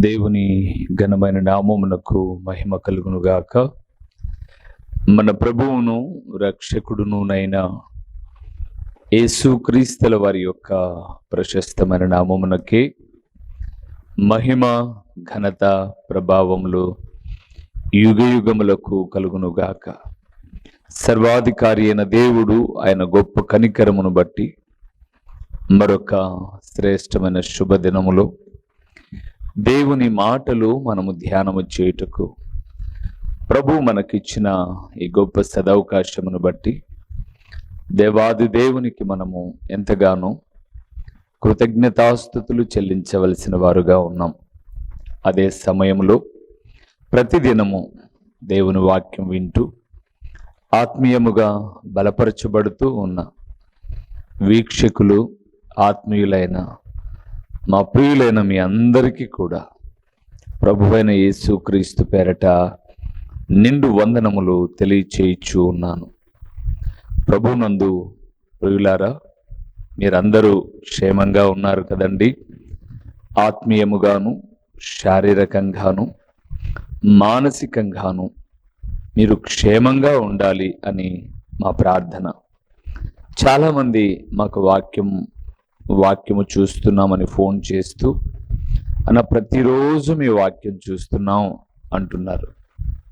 దేవుని ఘనమైన నామమునకు మహిమ కలుగునుగాక. మన ప్రభువును రక్షకుడునునైన యేసుక్రీస్తుల వారి యొక్క ప్రశస్తమైన నామమునకే మహిమ ఘనత ప్రభావములు యుగయుగములకు కలుగునుగాక. సర్వాధికారి అయిన దేవుడు ఆయన గొప్ప కనికరమును బట్టి మరొక శ్రేష్టమైన శుభదినములో దేవుని మాటలు మనము ధ్యానము చేయుటకు ప్రభు మనకిచ్చిన ఈ గొప్ప సదవకాశమును బట్టి దేవాది దేవునికి మనము ఎంతగానో కృతజ్ఞతాస్తుతులు చెల్లించవలసిన వారుగా ఉన్నాం. అదే సమయంలో ప్రతిదినము దేవుని వాక్యం వింటూ ఆత్మీయముగా బలపరచబడుతూ ఉన్న వీక్షకులు, ఆత్మీయులైన మా ప్రియులైన మీ అందరికీ కూడా ప్రభువైన యేసుక్రీస్తు పేరట నిండు వందనములు తెలియచేయచ్చు ఉన్నాను. ప్రభునందు ప్రియులారా, మీరందరూ క్షేమంగా ఉన్నారు కదండి. ఆత్మీయముగాను, శారీరకంగాను, మానసికంగాను మీరు క్షేమంగా ఉండాలి అని మా ప్రార్థన. చాలామంది మాకు వాక్యము చూస్తున్నామని ఫోన్ చేస్తూ అన్న ప్రతిరోజు మీ వాక్యం చూస్తున్నాం అంటున్నారు.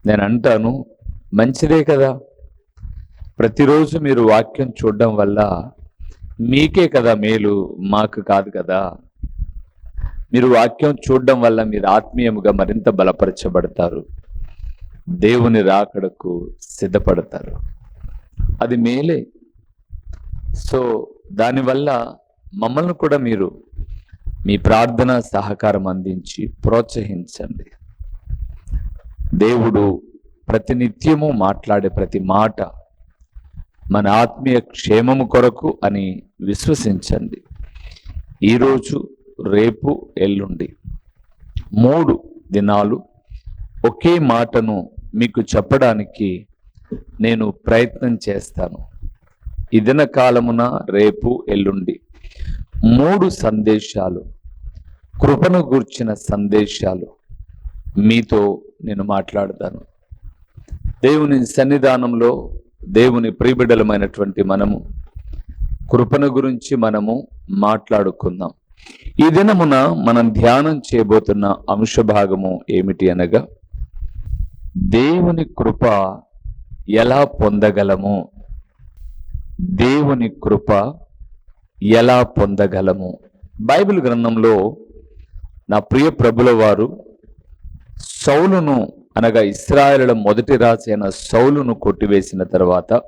నేను అంటాను, మంచిదే కదా. ప్రతిరోజు మీరు వాక్యం చూడడం వల్ల మీకే కదా మేలు, మాకు కాదు కదా. మీరు వాక్యం చూడడం వల్ల మీరు ఆత్మీయముగా మరింత బలపరచబడతారు, దేవుని రాకడకు సిద్ధపడతారు. అది మేలే. సో దానివల్ల మమ్మల్ని కూడా మీరు మీ ప్రార్థన సహకారం అందించి ప్రోత్సహించండి. దేవుడు ప్రతినిత్యము మాట్లాడే ప్రతి మాట మన ఆత్మీయ క్షేమము కొరకు అని విశ్వసించండి. ఈరోజు, రేపు, ఎల్లుండి 3 దినాలు ఒకే మాటను మీకు చెప్పడానికి నేను ప్రయత్నం చేస్తాను. ఈ దిన కాలమున రేపు, ఎల్లుండి 3 సందేశాలు, కృపను గూర్చిన సందేశాలు మీతో నేను మాట్లాడతాను. దేవుని సన్నిధానంలో దేవుని ప్రియబిడ్డలమైనటువంటి మనము కృపను గురించి మనము మాట్లాడుకుందాం. ఈ దినమున మనం ధ్యానం చేయబోతున్న అంశ భాగము ఏమిటి అనగా, దేవుని కృప ఎలా పొందగలము. దేవుని కృప ఎలా పొందగలము. బైబిల్ గ్రంథంలో నా ప్రియ ప్రభుల వారు సౌలును, అనగా ఇశ్రాయేలుల మొదటి రాజు అయిన సౌలును కొట్టివేసిన తర్వాత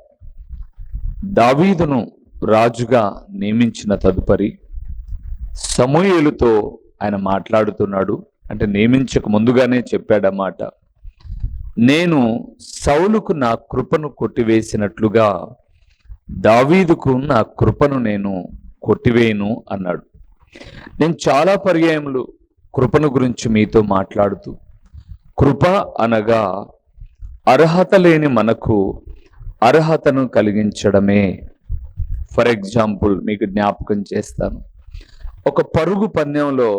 దావీదును రాజుగా నియమించిన తదుపరి సమూయేలుతో ఆయన మాట్లాడుతున్నాడు. అంటే నియమించక ముందుగానే చెప్పాడన్నమాట, నేను సౌలుకు నా కృపను కొట్టివేసినట్లుగా దావీదుకు నా కృపను నేను కొట్టివేయను అన్నాడు. నేను చాలా పర్యాయములు కృపను గురించి మీతో మాట్లాడుతూ, కృప అనగా అర్హత లేని మనకు అర్హతను కలిగించడమే. ఫర్ ఎగ్జాంపుల్ మీకు జ్ఞాపకం చేస్తాను. ఒక పరుగు పందెంలో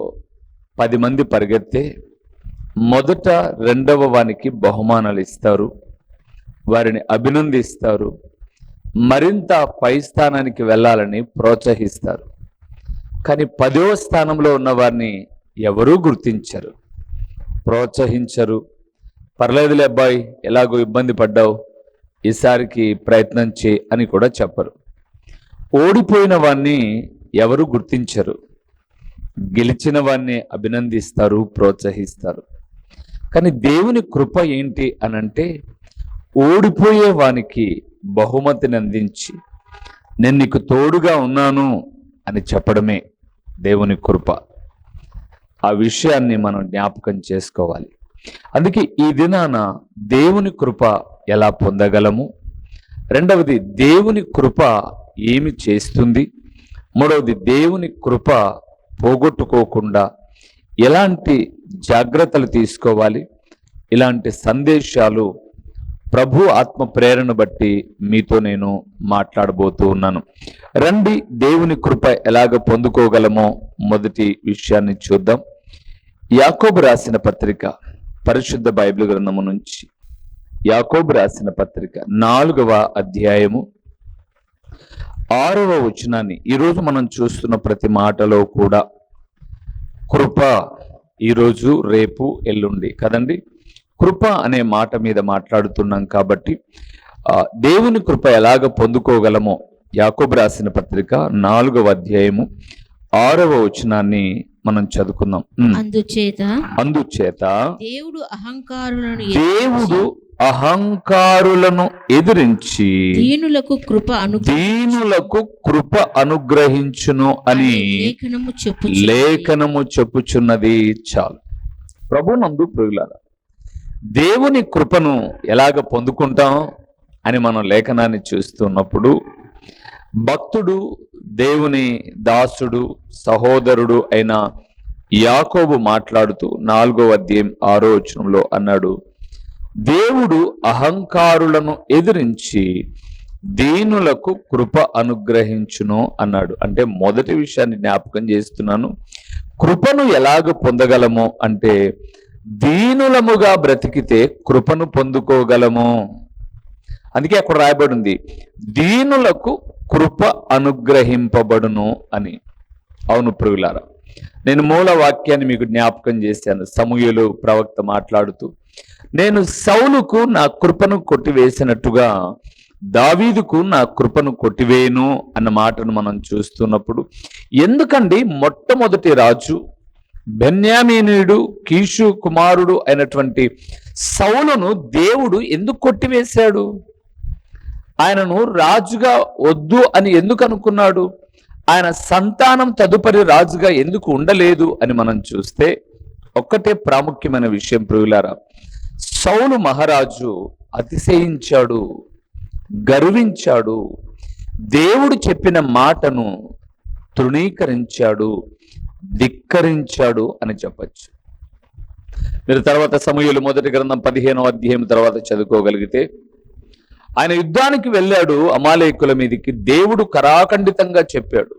10 మంది పరిగెత్తే మొదట 2వ వానికి బహుమానాలు ఇస్తారు, వారిని అభినందిస్తారు, మరింత పై స్థానానికి వెళ్ళాలని ప్రోత్సహిస్తారు. కానీ 10వ స్థానంలో ఉన్న వారిని ఎవరూ గుర్తించరు, ప్రోత్సహించరు. పర్లేదులే అబ్బాయి, ఎలాగో ఇబ్బంది పడ్డావు, ఈసారికి ప్రయత్నం చేయి అని కూడా చెప్పరు. ఓడిపోయిన వారిని ఎవరు గుర్తించరు, గెలిచిన వారిని అభినందిస్తారు, ప్రోత్సహిస్తారు. కానీ దేవుని కృప ఏంటి అనంటే, ఓడిపోయే వానికి బహుమతిని అందించి నేను నీకు తోడుగా ఉన్నాను అని చెప్పడమే దేవుని కృప. ఆ విషయాన్ని మనం జ్ఞాపకం చేసుకోవాలి. అందుకే ఈ దినాన దేవుని కృప ఎలా పొందగలము, రెండవది దేవుని కృప ఏమి చేస్తుంది, మూడవది దేవుని కృప పోగొట్టుకోకుండా ఎలాంటి జాగ్రత్తలు తీసుకోవాలి, ఇలాంటి సందేశాలు ప్రభు ఆత్మ ప్రేరణ బట్టి మీతో నేను మాట్లాడబోతూ ఉన్నాను. రండి, దేవుని కృప ఎలాగ పొందుకోగలమో మొదటి విషయాన్ని చూద్దాం. యాకోబు రాసిన పత్రిక, పరిశుద్ధ బైబిల్ గ్రంథము నుంచి యాకోబు రాసిన పత్రిక 4వ అధ్యాయము 6వ వచనాన్ని, ఈరోజు మనం చూస్తున్న ప్రతి మాటలో కూడా కృప, ఈరోజు రేపు ఎల్లుండి కదండి, కృప అనే మాట మీద మాట్లాడుతున్నాం. కాబట్టి దేవుని కృప ఎలాగ పొందుకోగలమో యాకోబు రాసిన పత్రిక 4వ అధ్యాయము 6వ వచనాన్ని మనం చదువుకుందాం. అందుచేత దేవుడు అహంకారులను ఎదిరించి దీనులకు కృప అనుగ్రహించును అని లేఖనము చెప్పుచున్నది. చాలు. ప్రభునందు ప్రియులారా, దేవుని కృపను ఎలాగ పొందుకుంటాం అని మనం లేఖనాన్ని చూస్తున్నప్పుడు, భక్తుడు, దేవుని దాసుడు, సహోదరుడు అయిన యాకోబు మాట్లాడుతూ 4వ అధ్యాయం 6వ వచనంలో అన్నాడు, దేవుడు అహంకారులను ఎదిరించి దీనులకు కృప అనుగ్రహించును అన్నాడు. అంటే మొదటి విషయాన్ని జ్ఞాపకం చేస్తున్నాను. కృపను ఎలాగ పొందగలము అంటే, దీనులముగా బ్రతికితే కృపను పొందుకోగలము. అందుకే అక్కడ రాయబడి ఉంది, దీనులకు కృప అనుగ్రహింపబడును అని. అవును ప్రియులారా, నేను మూల వాక్యాన్ని మీకు జ్ఞాపకం చేశాను. సమూయేలు ప్రవక్త మాట్లాడుతూ, నేను సౌలుకు నా కృపను కొట్టివేసినట్టుగా దావీదుకు నా కృపను కొట్టివేయను అన్న మాటను మనం చూస్తున్నప్పుడు, ఎందుకండి మొట్టమొదటి రాజు బెన్యామీనీయుడు, కీషు కుమారుడు అయినటువంటి సౌలును దేవుడు ఎందుకు కొట్టివేశాడు? ఆయనను రాజుగా వద్దు అని ఎందుకు అనుకున్నాడు? ఆయన సంతానం తదుపరి రాజుగా ఎందుకు ఉండలేదు అని మనం చూస్తే, ఒక్కటే ప్రాముఖ్యమైన విషయం ప్రియులారా, సౌలు మహారాజు అతిశయించాడు, గర్వించాడు, దేవుడు చెప్పిన మాటను తృణీకరించాడు, ధిక్కరించాడు అని చెప్పచ్చు. మీరు తర్వాత సమూయేలు మొదటి గ్రంథం 15వ అధ్యాయం తర్వాత చదువుకోగలిగితే, ఆయన యుద్ధానికి వెళ్ళాడు అమాలేకుల మీదికి. దేవుడు కరాఖండితంగా చెప్పాడు,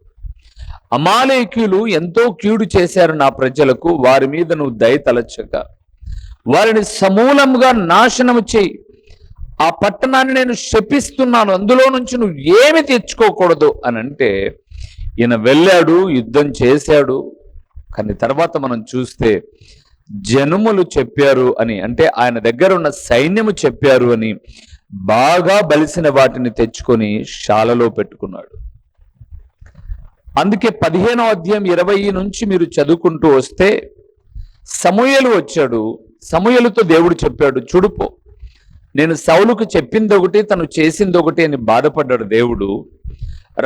అమాలేకీయులు ఎంతో కీడు చేశారు నా ప్రజలకు, వారి మీద నువ్వు దయ తలచక వారిని సమూలంగా నాశనము చేయి. ఆ పట్టణాన్ని నేను శపిస్తున్నాను, అందులో నుంచి నువ్వు ఏమి తెచ్చుకోకూడదు అని అంటే, ఈయన వెళ్ళాడు, యుద్ధం చేశాడు. కానీ తర్వాత మనం చూస్తే జనములు చెప్పారు అని, అంటే ఆయన దగ్గర ఉన్న సైన్యము చెప్పారు అని, బాగా బలిసిన వాటిని తెచ్చుకొని శాలలో పెట్టుకున్నాడు. అందుకే 15వ అధ్యాయం 20 నుంచి మీరు చదువుకుంటూ వస్తే, సమూయేలు వచ్చాడు. సమూయేలుతో దేవుడు చెప్పాడు, చూడుపో, నేను సౌలుకు చెప్పింది ఒకటి, తను చేసింది ఒకటి అని బాధపడ్డాడు దేవుడు.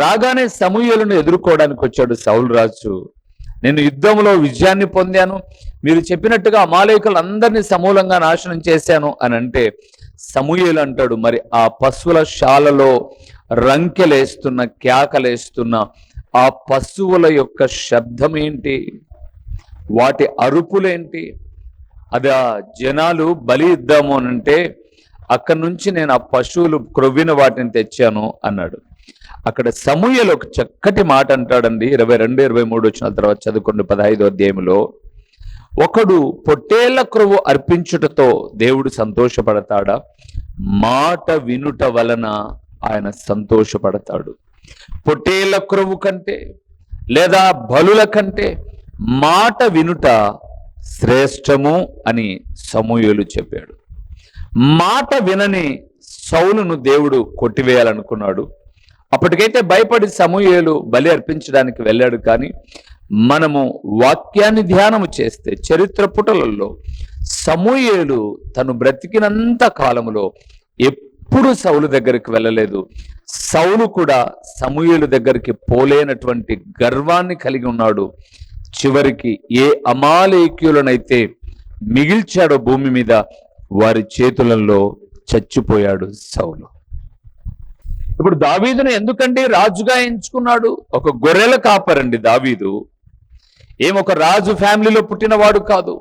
రాగానే సమూయేలును ఎదుర్కోవడానికి వచ్చాడు సౌలు రాజు. నేను యుద్ధంలో విజయాన్ని పొందాను, మీరు చెప్పినట్టుగా అమాలేకులందరినీ సమూలంగా నాశనం చేశాను అని అంటే, సమూయేలు అంటాడు, మరి ఆ పశువుల శాలలో రంకెలేస్తున్న, కేకలేస్తున్న ఆ పశువుల యొక్క శబ్దం ఏంటి? వాటి అరుపులేంటి? అది ఆ జనాలు బలి ఇద్దాము అని అంటే, అక్కడి నుంచి నేను ఆ పశువులు క్రొవ్విన వాటిని తెచ్చాను అన్నాడు. అక్కడ సమూయేలు ఒక చక్కటి మాట అంటాడండి. 22, 23 వచ్చిన తర్వాత చదువుకోండి. 15వ అధ్యాయంలో, ఒకడు పొట్టేళ్ల క్రొవ్వు అర్పించుటతో దేవుడు సంతోషపడతాడా? మాట వినుట వలన ఆయన సంతోషపడతాడు. పొట్టేళ్ల క్రొవ్వు కంటే లేదా బలుల కంటే మాట వినుట శ్రేష్టము అని సమూయేలు చెప్పాడు. మాట వినని సౌలును దేవుడు కొట్టివేయాలనుకున్నాడు. అప్పటికైతే భయపడి సమూయేలు బలి అర్పించడానికి వెళ్ళాడు. కానీ మనము వాక్యాన్ని ధ్యానము చేస్తే చరిత్ర పుటలలో సమూయేలు తను బ్రతికినంత కాలములో ఎప్పుడు సౌలు దగ్గరికి వెళ్ళలేదు. సౌలు కూడా సమూయేలు దగ్గరికి పోలేనటువంటి గర్వాన్ని కలిగి ఉన్నాడు. చివరికి ఏ అమాలేకీయులనైతే మిగిల్చాడో భూమి మీద, వారి చేతులలో చచ్చిపోయాడు సౌలు. ఇప్పుడు దావీదును ఎందుకండి రాజుగా ఎంచుకున్నాడు? ఒక గొర్రెల కాపరండి దావీదు. ఏమొక రాజు ఫ్యామిలీలో పుట్టినవాడు కాదు.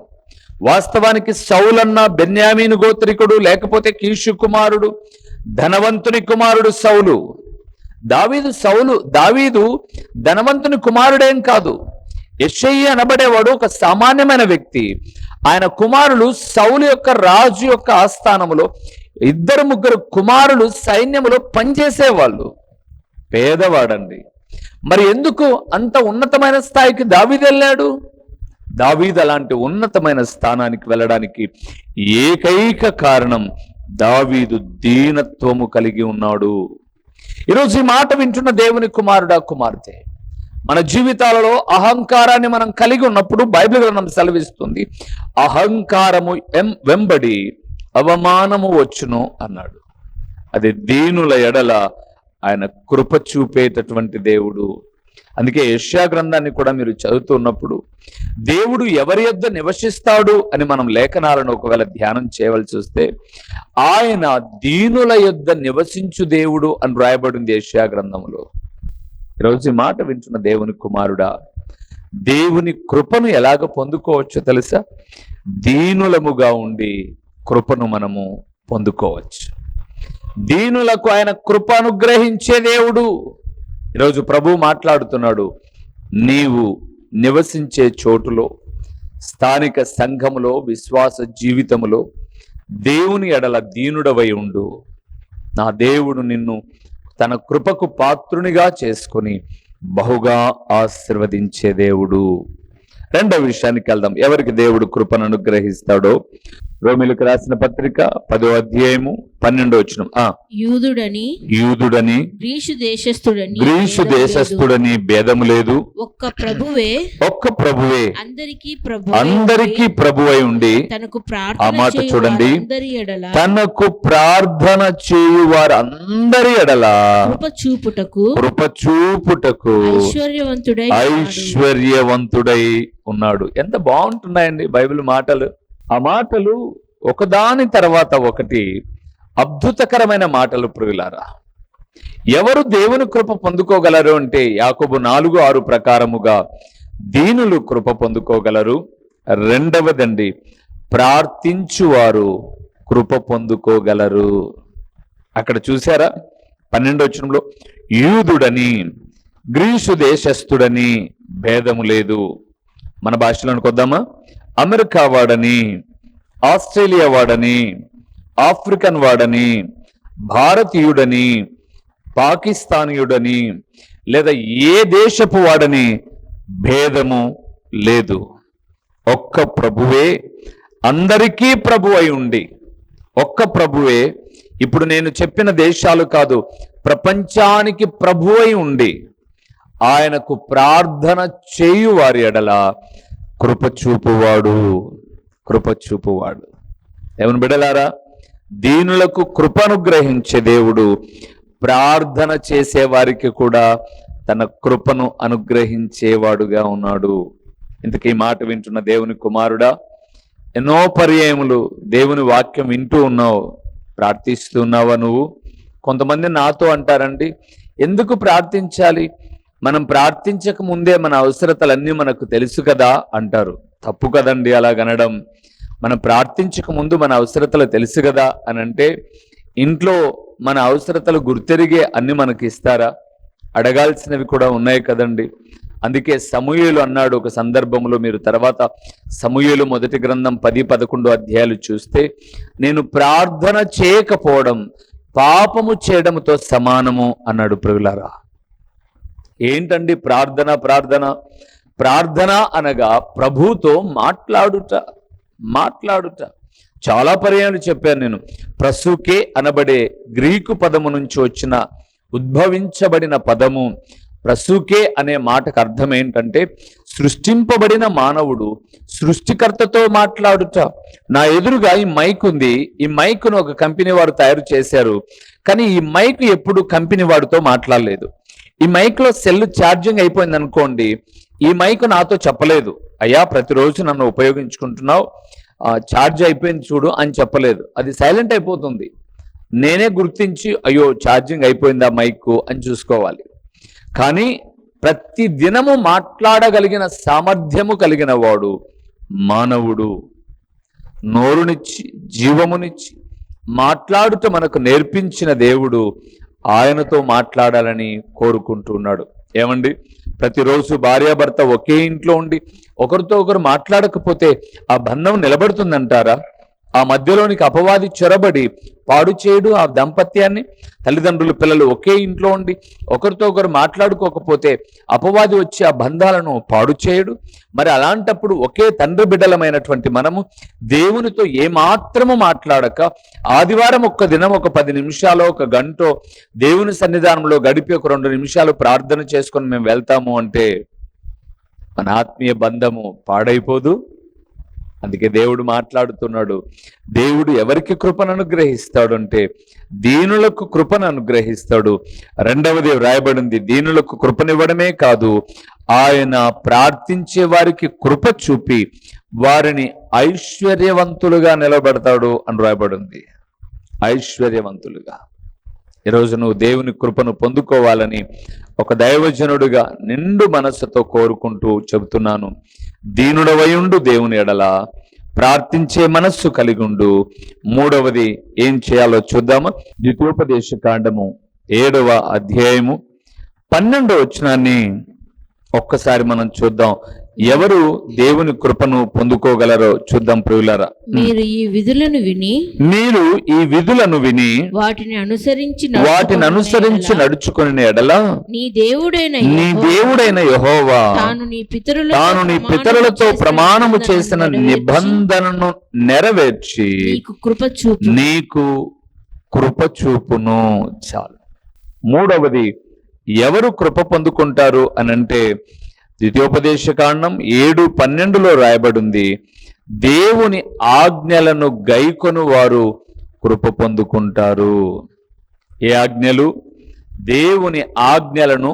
వాస్తవానికి సౌలన్న బెన్యామీను గోత్రికుడు, లేకపోతే కీషు కుమారుడు, ధనవంతుని కుమారుడు సౌలు. దావీదు ధనవంతుని కుమారుడేం కాదు. యెషయా అనబడేవాడు ఒక సామాన్యమైన వ్యక్తి. ఆయన కుమారులు సౌలు యొక్క రాజు యొక్క ఆస్థానములో 2-3 కుమారులు సైన్యములో పనిచేసేవాళ్ళు. పేదవాడండి. మరి ఎందుకు అంత ఉన్నతమైన స్థాయికి దావీదు వెళ్ళాడు? దావీదు అలాంటి ఉన్నతమైన స్థానానికి వెళ్ళడానికి ఏకైక కారణం దావీదు దీనత్వము కలిగి ఉన్నాడు. ఈరోజు ఈ మాట వింటున్న దేవుని కుమారుడా, కుమార్తె, మన జీవితాలలో అహంకారాన్ని మనం కలిగి ఉన్నప్పుడు బైబిల్ గ్రంథం సెలవిస్తుంది, అహంకారము వెంబడి అవమానము వచ్చును అన్నాడు. అది దీనుల ఎడల ఆయన కృప చూపేటటువంటి దేవుడు. అందుకే యెషయా గ్రంథాన్ని కూడా మీరు చదువుతున్నప్పుడు దేవుడు ఎవరి యొద్ద నివసిస్తాడు అని మనం లేఖనాలను ఒకవేళ ధ్యానం చేయవలసి వస్తే ఆయన దీనుల యొద్ద నివసించు దేవుడు అని రాయబడింది యెషయా గ్రంథంలో. ఈరోజు ఈ మాట వింటున్న దేవుని కుమారుడా, దేవుని కృపను ఎలాగ పొందుకోవచ్చో తెలుసా? దీనులముగా ఉండి కృపను మనము పొందుకోవచ్చు. దీనులకు ఆయన కృప అనుగ్రహించే దేవుడు. ఈరోజు ప్రభు మాట్లాడుతున్నాడు, నీవు నివసించే చోటులో, స్థానిక సంఘములో, విశ్వాస జీవితములో దేవుని ఎడల దీనుడవై ఉండు. నా దేవుడు నిన్ను తన కృపకు పాత్రునిగా చేసుకొని బహుగా ఆశీర్వదించే దేవుడు. రెండవ విషయానికి వెళ్దాం. ఎవరికి దేవుడు కృపను అనుగ్రహిస్తాడో రోమీయులకు రాసిన పత్రిక 10వ అధ్యాయము 12వ వచనం. యూదుడని గ్రీసు దేశస్థుడని భేదము లేదు, ఒక్క ప్రభువే అందరికీ ప్రభువై ఉండి, ఆ మాట చూడండి, తనకు ప్రార్థన చేయు వారు అందరి ఎడల కృప చూపుటకు ఐశ్వర్యవంతుడై ఉన్నాడు. ఎంత బాగుంటున్నాయండి బైబిల్ మాటలు. ఆ మాటలు ఒకదాని తర్వాత ఒకటి అద్భుతకరమైన మాటలు ప్రియులారా. ఎవరు దేవుని కృప పొందుకోగలరు అంటే యాకోబు 4:6 ప్రకారముగా దీనులు కృప పొందుకోగలరు. రెండవదండి, ప్రార్థించువారు కృప పొందుకోగలరు. అక్కడ చూసారా 12వ వచనంలో, యూదుడని గ్రీసు దేశస్థుడని భేదము లేదు. మన భాషలోనికి వద్దామా? అమెరికా వాడని, ఆస్ట్రేలియా వాడని, ఆఫ్రికన్ వాడని, భారతీయుడని, పాకిస్తానీయుడని, లేదా ఏ దేశపు వాడని భేదము లేదు. ఒక్క ప్రభువే అందరికీ ప్రభు అయి ఉండి, ఒక్క ప్రభువే ఇప్పుడు నేను చెప్పిన దేశాలు కాదు, ప్రపంచానికి ప్రభు అయి ఉండి ఆయనకు ప్రార్థన చేయు వారి ఎడల కృప చూపువాడు. దేవుని బిడ్డలారా, దీనులకు కృపనుగ్రహించే దేవుడు ప్రార్థన చేసే వారికి కూడా తన కృపను అనుగ్రహించేవాడుగా ఉన్నాడు. ఇంతకీ మాట వింటున్న దేవుని కుమారుడా, ఎన్నో పర్యాయములు దేవుని వాక్యం వింటూ ఉన్నావు, ప్రార్థిస్తున్నావా నువ్వు? కొంతమంది నాతో అంటారండి, ఎందుకు ప్రార్థించాలి, మనం ప్రార్థించక ముందే మన అవసరతలన్నీ మనకు తెలుసు కదా అంటారు. తప్పు కదండి అలాగనడం. మనం ప్రార్థించక ముందు మన అవసరతలు తెలుసు కదా అని అంటే ఇంట్లో మన అవసరతలు గుర్తెరిగే అన్ని మనకి ఇస్తారా? అడగాల్సినవి కూడా ఉన్నాయి కదండి. అందుకే సమూయేలు అన్నాడు ఒక సందర్భంలో, మీరు తర్వాత సమూయేలు 1 గ్రంథం 10-11 అధ్యాయాలు చూస్తే, నేను ప్రార్థన చేయకపోవడం పాపము చేయడంతో సమానము అన్నాడు. ప్రియులారా, ఏంటండి ప్రార్థన? ప్రార్థన అనగా ప్రభుతో మాట్లాడుట. చాలా పర్యాయాలు చెప్పాను నేను. ప్రసూకే అనబడే గ్రీకు పదము నుంచి వచ్చిన ఉద్భవించబడిన పదము. ప్రసూకే అనే మాటకు అర్థం ఏంటంటే సృష్టింపబడిన మానవుడు సృష్టికర్తతో మాట్లాడుట. నా ఎదురుగా ఈ మైక్ ఉంది. ఈ మైక్ను ఒక కంపెనీ వారు తయారు చేశారు, కానీ ఈ మైక్ ఎప్పుడు కంపెనీ వాడితో మాట్లాడలేదు. ఈ మైక్ లో సెల్ ఛార్జింగ్ అయిపోయింది అనుకోండి, ఈ మైక్ నాతో చెప్పలేదు, అయ్యా ప్రతిరోజు నన్ను ఉపయోగించుకుంటున్నావు, ఛార్జ్ అయిపోయింది చూడు అని చెప్పలేదు. అది సైలెంట్ అయిపోతుంది. నేనే గుర్తించి అయ్యో ఛార్జింగ్ అయిపోయిందా మైక్ అని చూసుకోవాలి. కానీ ప్రతి దినము మాట్లాడగలిగిన సామర్థ్యము కలిగిన వాడు మానవుడు. నోరునిచ్చి జీవమునిచ్చి మాట్లాడుతూ మనకు నేర్పించిన దేవుడు ఆయనతో మాట్లాడాలని కోరుకుంటున్నాడు. ఏమండి, ప్రతిరోజు భార్యాభర్త ఒకే ఇంట్లో ఉండి ఒకరితో ఒకరు మాట్లాడకపోతే ఆ బంధం నిలబడుతుందంటారా? ఆ మధ్యలోనికి అపవాది చొరబడి పాడు చేయడు ఆ దాంపత్యాన్ని. తల్లిదండ్రులు పిల్లలు ఒకే ఇంట్లో ఉండి ఒకరితో ఒకరు మాట్లాడుకోకపోతే అపవాది వచ్చి ఆ బంధాలను పాడు చేయడు. మరి అలాంటప్పుడు ఒకే తండ్రి బిడ్డలమైనటువంటి మనము దేవునితో ఏమాత్రము మాట్లాడక ఆదివారం ఒక్క దినం ఒక 10 నిమిషాలు ఒక గంటో దేవుని సన్నిధానంలో గడిపి ఒక 2 నిమిషాలు ప్రార్థన చేసుకొని మేము వెళ్తాము అంటే మన ఆత్మీయ బంధము పాడైపోదు. అందుకే దేవుడు మాట్లాడుతున్నాడు. దేవుడు ఎవరికి కృపను అనుగ్రహిస్తాడు అంటే దీనులకు కృపను అనుగ్రహిస్తాడు. రెండవది వ్రాయబడింది, దీనులకు కృపనివ్వడమే కాదు, ఆయన ప్రార్థించే వారికి కృప చూపి వారిని ఐశ్వర్యవంతులుగా నిలబెడతాడు అని వ్రాయబడింది. ఐశ్వర్యవంతులుగా. ఈరోజు నువ్వు దేవుని కృపను పొందుకోవాలని ఒక దైవజనుడుగా నిండు మనస్సుతో కోరుకుంటూ చెబుతున్నాను. దీనుడవయుండు దేవుని ఎడల, ప్రార్థించే మనస్సు కలిగుండు. మూడవది ఏం చేయాలో చూద్దాము. ద్వితీయోపదేశ కాండము 7వ అధ్యాయము 12వ వచనాన్ని ఒక్కసారి మనం చూద్దాం. ఎవరు దేవుని కృపను పొందుకోగలరో చూద్దాం ప్రియులారా. మీరు ఈ విధులను విని వాటిని అనుసరించి నడుచుకునే ఎడల నీ దేవుడైన యెహోవా తాను నీ పితరులతో ప్రమాణము చేసిన నిబంధనను నెరవేర్చి నీకు కృప చూపును. చాలు. మూడవది ఎవరు కృప పొందుకుంటారు అనంటే ద్వితీయోపదేశ కాండం 7:12 రాయబడింది, దేవుని ఆజ్ఞలను గైకొను వారు కృప పొందుకుంటారు. ఏ ఆజ్ఞలు? దేవుని ఆజ్ఞలను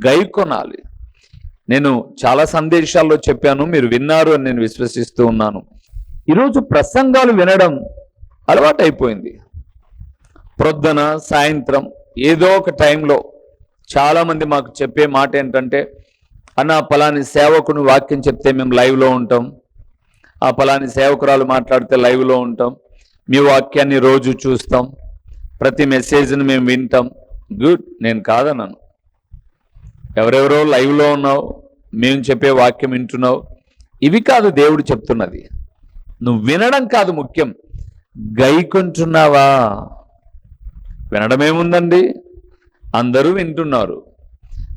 గైకొనాలి. నేను చాలా సందేశాల్లో చెప్పాను, మీరు విన్నారు అని నేను విశ్వసిస్తూ ఉన్నాను. ఈరోజు ప్రసంగాలు వినడం అలవాటైపోయింది. ప్రొద్దున సాయంత్రం ఏదో ఒక టైంలో చాలామంది మాకు చెప్పే మాట ఏంటంటే, అన్న పలాని సేవకుని వాక్యం చెప్తే మేము లైవ్లో ఉంటాం, ఆ పలాని సేవకురాలు మాట్లాడితే లైవ్లో ఉంటాం, మీ వాక్యాన్ని రోజు చూస్తాం, ప్రతి మెసేజ్ని మేము వింటాం. గుడ్, నేను కాదన్నాను. ఎవరెవరో లైవ్లో ఉన్నావు, మేము చెప్పే వాక్యం వింటున్నావు, ఇవి కాదు దేవుడు చెప్తున్నది. నువ్వు వినడం కాదు ముఖ్యం, గైకుంటున్నావా? వినడమేముందండి, అందరూ వింటున్నారు,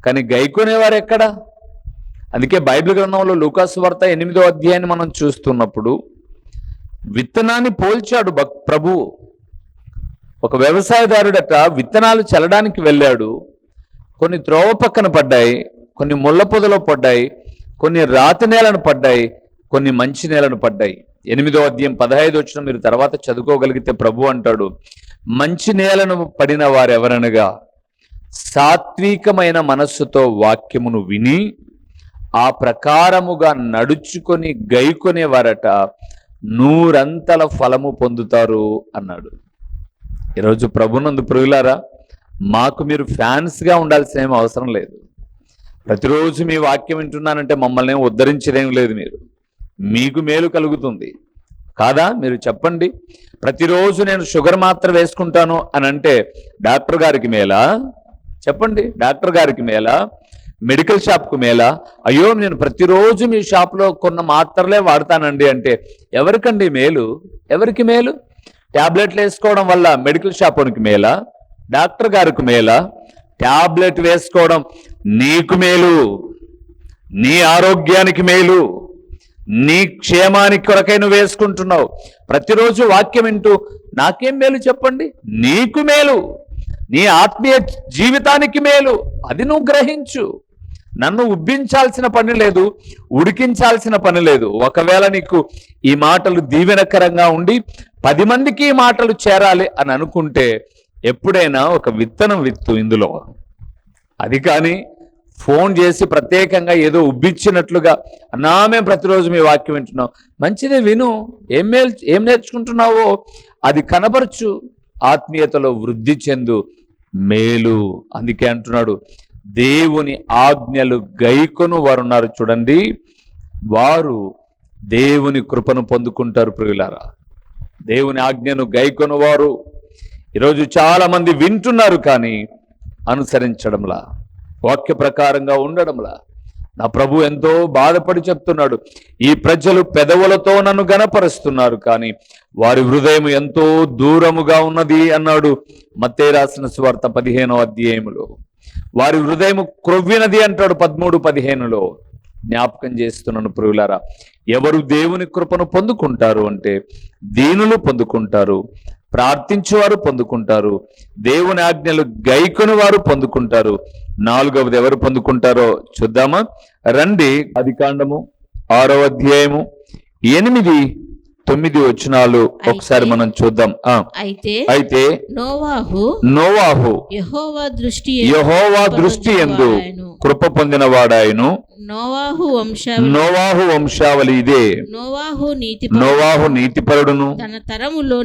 కానీ గైకొనేవారు ఎక్కడ? అందుకే బైబిల్ గ్రంథంలో లూకాసు వార్త 8వ అధ్యాయాన్ని మనం చూస్తున్నప్పుడు విత్తనాన్ని పోల్చాడు ప్రభువు. ఒక వ్యవసాయదారుడట విత్తనాలు చల్లడానికి వెళ్ళాడు. కొన్ని త్రోవ పక్కన పడ్డాయి, కొన్ని ముళ్ళ పొదలో పడ్డాయి, కొన్ని రాతి నేలను పడ్డాయి, కొన్ని మంచి నేలను పడ్డాయి. 8వ అధ్యాయం 15 వచనం మీరు తర్వాత చదువుకోగలిగితే ప్రభు అంటాడు, మంచి నేలను పడిన వారెవరనగా సాత్వికమైన మనస్సుతో వాక్యమును విని ఆ ప్రకారముగా నడుచుకొని గైకొనే వారట 100 ఫలము పొందుతారు అన్నాడు. ఈరోజు ప్రభునందు ప్రియులారా, మాకు మీరు ఫ్యాన్స్గా ఉండాల్సిన ఏం అవసరం లేదు. ప్రతిరోజు మీ వాక్యం వింటున్నానంటే మమ్మల్ని ఉద్ధరించదేం లేదు. మీకు మేలు కలుగుతుంది కాదా? మీరు చెప్పండి. ప్రతిరోజు నేను షుగర్ మాత్ర వేసుకుంటాను అని అంటే డాక్టర్ గారికి మేలా? చెప్పండి. డాక్టర్ గారికి మేలా? మెడికల్ షాప్కు మేలా? అయ్యో నేను ప్రతిరోజు మీ షాప్లో కొన్న మాత్రలే వాడతానండి అంటే ఎవరికండి మేలు? ఎవరికి మేలు? ట్యాబ్లెట్లు వేసుకోవడం వల్ల మెడికల్ షాపునికి మేలా? డాక్టర్ గారికి మేలా? ట్యాబ్లెట్ వేసుకోవడం నీకు మేలు, నీ ఆరోగ్యానికి మేలు, నీ క్షేమానికి కొరకై నువ్వు వేసుకుంటున్నావు. ప్రతిరోజు వాక్యం వింటూ నాకేం మేలు చెప్పండి? నీకు మేలు, నీ ఆత్మీయ జీవితానికి మేలు. అది నువ్వు గ్రహించు. నన్ను ఉబ్బించాల్సిన పని లేదు, ఉడికించాల్సిన పని లేదు. ఒకవేళ నీకు ఈ మాటలు దీవెనకరంగా ఉండి 10 మందికి ఈ మాటలు చేరాలి అని అనుకుంటే ఎప్పుడైనా ఒక విత్తనం విత్తు ఇందులో. అది కానీ ఫోన్ చేసి ప్రత్యేకంగా ఏదో ఉబ్బిచ్చినట్లుగా అన్నా మేము ప్రతిరోజు మీ వాక్యం వింటున్నాం, మంచిదే విను, ఏం నేర్చుకుంటున్నావో అది కనబరచు, ఆత్మీయతలో వృద్ధి చెందు, మేలు. అందుకే అంటున్నాడు, దేవుని ఆజ్ఞలు గైకొను వారు ఉన్నారు చూడండి, వారు దేవుని కృపను పొందుకుంటారు. ప్రియులారా, దేవుని ఆజ్ఞను గైకొను వారు. ఈరోజు చాలా మంది వింటున్నారు కానీ అనుసరించడంలా. వాక్య ప్రకారంగా ఉండడంలా. నా ప్రభు ఎంతో బాధపడి చెప్తున్నాడు, ఈ ప్రజలు పెదవులతో నన్ను గణపరుస్తున్నారు, కానీ వారి హృదయం ఎంతో దూరముగా ఉన్నది అన్నాడు మత్తయి రాసిన సువార్త 15వ అధ్యాయములో. వారి హృదయం క్రొవ్వినది అంటాడు 13:15లో. జ్ఞాపకం చేస్తున్నాను ప్రియులారా, ఎవరు దేవుని కృపను పొందుకుంటారు అంటే దీనులు పొందుకుంటారు, ప్రార్థించేవారు పొందుకుంటారు, దేవుని ఆజ్ఞలు గైకొని వారు పొందుకుంటారు. 4వది ఎవరు పొందుకుంటారో చూద్దామా రండి. ఆదికాండము 6వ అధ్యాయము 8-9 వచనాలు ఒకసారి మనం చూద్దాం. అయితే నోవాహు యెహోవా దృష్టి యందు కృప పొందిన వాడాయను. నోవాహు వంశావళి ఇదే. నోవాహు నీతిపరుడును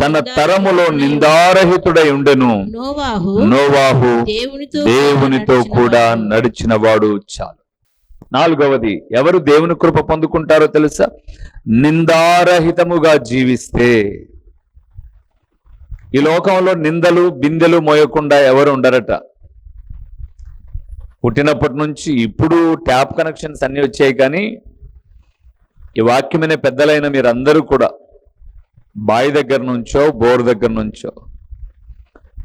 తన తరములో నిందారహితుడై ఉండెను. నోవాహు దేవునితో కూడా నడిచిన వాడు. చాలు. 4వది ఎవరు దేవుని కృప పొందుకుంటారో తెలుసా? నిందారహితముగా జీవిస్తే. ఈ లోకంలో నిందలు బిందెలు మోయకుండా ఎవరు ఉండరట. పుట్టినప్పటి నుంచి ఇప్పుడు ట్యాప్ కనెక్షన్స్ అన్ని వచ్చాయి, కానీ ఈ వాక్యమైన పెద్దలైన మీరందరూ కూడా బావి దగ్గర నుంచో, బోర్ దగ్గర నుంచో,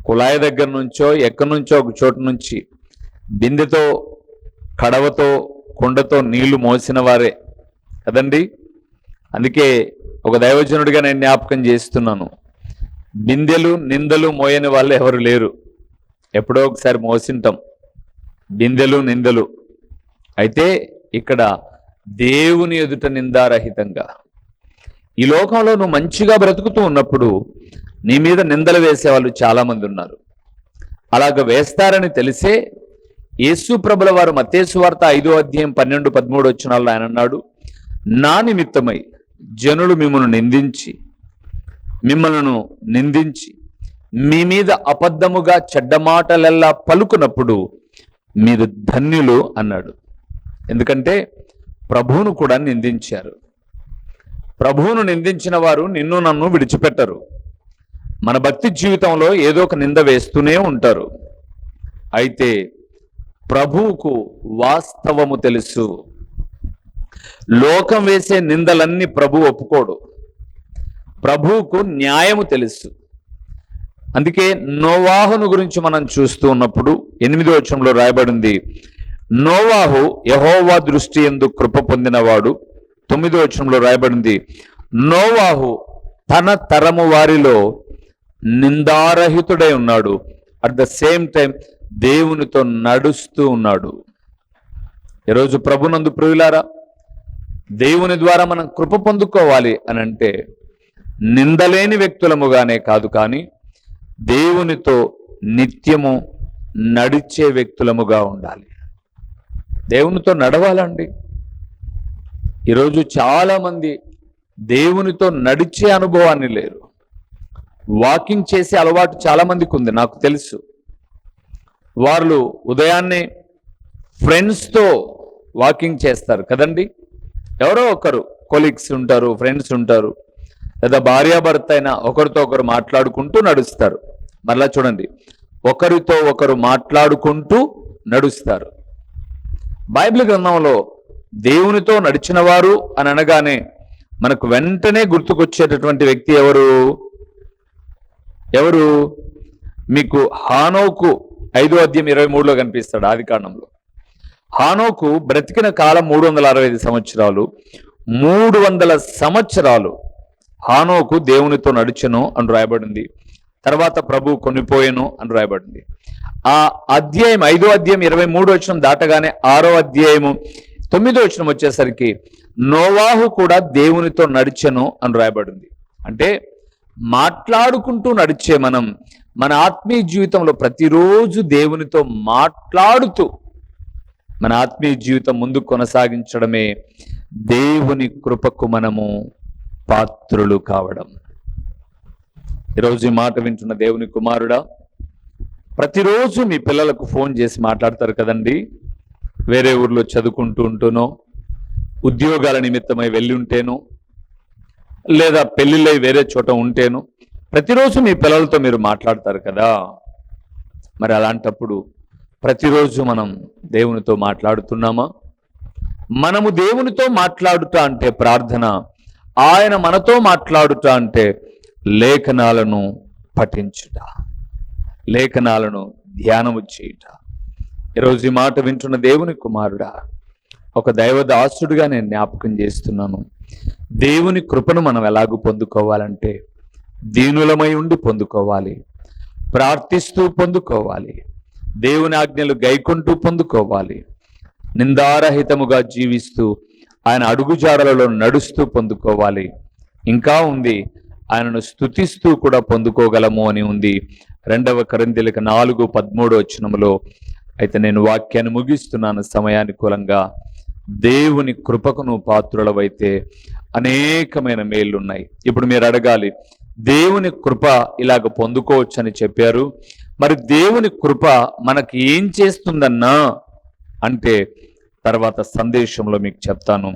కుళాయి దగ్గర నుంచో, ఎక్కడి నుంచో ఒక చోటు నుంచి బిందెతో, కడవతో, కుండతో నీళ్లు మోసిన వారే కదండి. అందుకే ఒక దైవజనుడిగా నేను జ్ఞాపకం చేస్తున్నాను, బిందెలు నిందలు మోయని వాళ్ళు ఎవరు లేరు. ఎప్పుడో ఒకసారి మోసింటాం బిందెలు నిందలు. అయితే ఇక్కడ దేవుని ఎదుట నిందారహితంగా. ఈ లోకంలో నువ్వు మంచిగా బ్రతుకుతూ ఉన్నప్పుడు నీ మీద నిందలు వేసేవాళ్ళు చాలా మంది ఉన్నారు. అలాగ వేస్తారని తెలిసే యేసు ప్రభుల వారు మత్తయి సువార్త 5వ అధ్యాయం 12-13 వచనాల్లో ఆయన అన్నాడు, నా నిమిత్తమై జనులు మిమ్మల్ని నిందించి మీ మీద అబద్ధముగా చెడ్డ మాటలెల్లా పలుకున్నప్పుడు మీరు ధన్యులు అన్నాడు. ఎందుకంటే ప్రభువును కూడా నిందించారు. ప్రభువును నిందించిన వారు నిన్ను నన్ను విడిచిపెట్టరు. మన భక్తి జీవితంలో ఏదో ఒక నింద వేస్తూనే ఉంటారు. అయితే ప్రభువుకు వాస్తవము తెలుసు. లోకం వేసే నిందలన్నీ ప్రభు ఒప్పుకోడు. ప్రభువుకు న్యాయము తెలుసు. అందుకే నోవాహును గురించి మనం చూస్తూ ఉన్నప్పుడు 8వ వచనంలో రాయబడింది, నోవాహు యెహోవా దృష్టి యందు కృప పొందినవాడు. 9వ వచనంలో రాయబడింది, నోవాహు తన తరము వారిలో నిందారహితుడై ఉన్నాడు. అట్ ద సేమ్ టైం దేవునితో నడుస్తూ ఉన్నాడు. ఈరోజు ప్రభునందు ప్రియులారా, దేవుని ద్వారా మనం కృప పొందుకోవాలి అని అంటే నిందలేని వ్యక్తులముగానే కాదు, కానీ దేవునితో నిత్యము నడిచే వ్యక్తులముగా ఉండాలి. దేవునితో నడవాలండి. ఈరోజు చాలా మంది దేవునితో నడిచే అనుభవాన్ని లేరు. వాకింగ్ చేసే అలవాటు చాలా మందికి ఉంది, నాకు తెలుసు. వాళ్ళు ఉదయాన్నే ఫ్రెండ్స్తో వాకింగ్ చేస్తారు కదండి. ఎవరో ఒకరు కొలీగ్స్ ఉంటారు, ఫ్రెండ్స్ ఉంటారు, లేదా భార్యాభర్త అయినా ఒకరితో ఒకరు మాట్లాడుకుంటూ నడుస్తారు. మరలా చూడండి, ఒకరితో ఒకరు మాట్లాడుకుంటూ నడుస్తారు. బైబిల్ గ్రంథంలో దేవునితో నడిచిన వారు అని అనగానే మనకు వెంటనే గుర్తుకొచ్చేటటువంటి వ్యక్తి ఎవరు? మీకు హానోకు 5వ అధ్యాయం 23లో కనిపిస్తాడు. ఆదికాండంలో హానోకు బ్రతికిన కాలం 365 సంవత్సరాలు. 300 సంవత్సరాలు హానోకు దేవునితో నడిచెను అని రాయబడింది. తర్వాత ప్రభు కొనిపోయెను అని రాయబడింది. ఆ అధ్యాయం 5వ అధ్యాయం 23వ వచనం దాటగానే 6వ అధ్యాయము 9వ వచనం వచ్చేసరికి నోవాహు కూడా దేవునితో నడిచెను అని రాయబడింది. అంటే మాట్లాడుకుంటూ నడిచే మనం మన ఆత్మీయ జీవితంలో ప్రతిరోజు దేవునితో మాట్లాడుతూ మన ఆత్మీయ జీవితం ముందుకు కొనసాగించడమే దేవుని కృపకు మనము పాత్రులు కావడం. ఈరోజు ఈ మాట వింటున్న దేవుని కుమారుడా, ప్రతిరోజు మీ పిల్లలకు ఫోన్ చేసి మాట్లాడతారు కదండి. వేరే ఊర్లో చదువుకుంటూ ఉంటూనో, ఉద్యోగాల నిమిత్తమై వెళ్ళి ఉంటేనో, లేదా పెళ్లిళ్ళై వేరే చోట ఉంటేనో ప్రతిరోజు మీ పిల్లలతో మీరు మాట్లాడతారు కదా. మరి అలాంటప్పుడు ప్రతిరోజు మనం దేవునితో మాట్లాడుతున్నామా? మనము దేవునితో మాట్లాడుట అంటే ప్రార్థన, ఆయన మనతో మాట్లాడుట అంటే లేఖనాలను పఠించుట, లేఖనాలను ధ్యానము చేయుట. ఈరోజు ఈ మాట వింటున్న దేవుని కుమారుడా, ఒక దైవదాసుడిగా నేను జ్ఞాపకం చేస్తున్నాను. దేవుని కృపను మనం ఎలాగూ పొందుకోవాలంటే దీనులమై ఉండి పొందుకోవాలి, ప్రార్థిస్తూ పొందుకోవాలి, దేవుని ఆజ్ఞలు గైకుంటూ పొందుకోవాలి, నిందారహితముగా జీవిస్తూ ఆయన అడుగుజాడలలో నడుస్తూ పొందుకోవాలి. ఇంకా ఉంది, ఆయనను స్తుతిస్తూ కూడా పొందుకోగలము అని ఉంది 2 కొరింథీయులకు 4:13 అయితే నేను వాక్యాన్ని ముగిస్తున్నాను సమయానుకూలంగా. దేవుని కృపకు నువ్వు పాత్రులవైతే అనేకమైన మేళ్ళు ఉన్నాయి. ఇప్పుడు మీరు అడగాలి, దేవుని కృప ఇలాగ పొందుకోవచ్చు అని చెప్పారు, మరి దేవుని కృప మనకి ఏం చేస్తుందన్నా అంటే తర్వాత సందేశంలో మీకు చెప్తాను.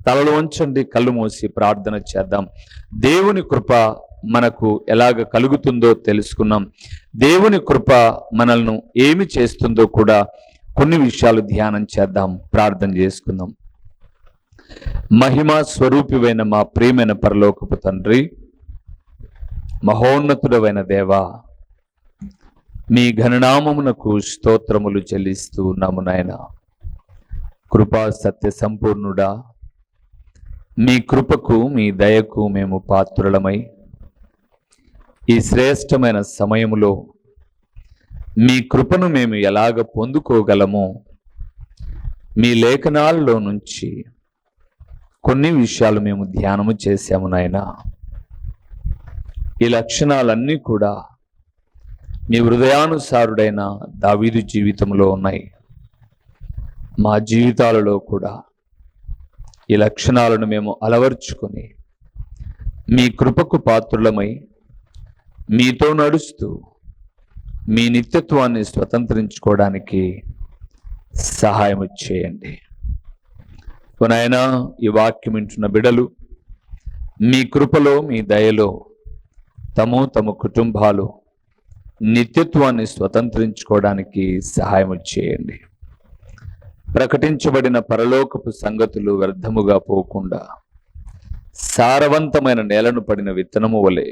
తలలో ఉంచండి, కళ్ళు మూసి ప్రార్థన చేద్దాం. దేవుని కృప మనకు ఎలాగ కలుగుతుందో తెలుసుకున్నాం. దేవుని కృప మనల్ని ఏమి చేస్తుందో కూడా కొన్ని విషయాలు ధ్యానం చేద్దాం, ప్రార్థన చేసుకుందాం. మహిమా స్వరూపివైన మా ప్రియమైన పరలోకపు తండ్రి, మహోన్నతుడవైన దేవా, మీ ఘననామమునకు స్తోత్రములు చెల్లిస్తూ ఉన్నాము నాయనా. కృపా సత్య సంపూర్ణుడా, మీ కృపకు మీ దయకు మేము పాత్రులమై ఈ శ్రేష్టమైన సమయములో మీ కృపను మేము ఎలాగ పొందుకోగలమో మీ లేఖనాల్లో నుంచి కొన్ని విషయాలు మేము ధ్యానము చేశాము నాయనా. ఈ లక్షణాలన్నీ కూడా మీ హృదయానుసారుడైన దావీదు జీవితంలో ఉన్నాయి. మా జీవితాలలో కూడా ఈ లక్షణాలను మేము అలవర్చుకొని మీ కృపకు పాత్రులమై మీతో నడుస్తూ మీ నిత్యత్వాన్ని స్వతంత్రించుకోవడానికి సహాయం చేయండి. నాయనా, ఈ వాక్యం వింటున్న బిడలు మీ కృపలో మీ దయలో తమ కుటుంబాలు నిత్యత్వాన్ని స్వతంత్రించుకోవడానికి సహాయం చేయండి. ప్రకటించబడిన పరలోకపు సంగతులు వ్యర్థముగా పోకుండా సారవంతమైన నేలను పడిన విత్తనము వలె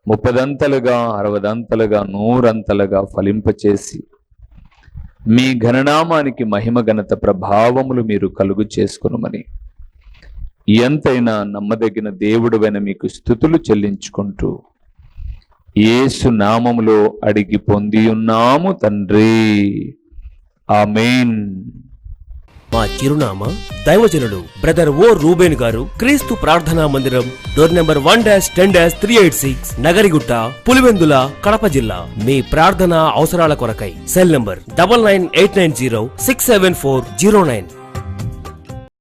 30 60 100 ఫలింపచేసి మీ ఘననామానికి మహిమ ఘనత ప్రభావములు మీరు కలుగు చేసుకునమని ఎంతైనా నమ్మదగిన దేవుడవైన మీకు స్తుతులు చెల్లించుకుంటూ యేసు నామములో అడిగి పొంది ఉన్నాము తండ్రి, ఆమేన్. మా చిరునామా దైవజనులు బ్రదర్ ఓ రూబేన్ గారు, క్రీస్తు ప్రార్థనా మందిరం, డోర్ నెంబర్ 1-10-386, నగరిగుట్ట, పులివెందుల, కడప జిల్లా. మీ ప్రార్థనా అవసరాల కొరకై సెల్ నంబర్ 9989067409.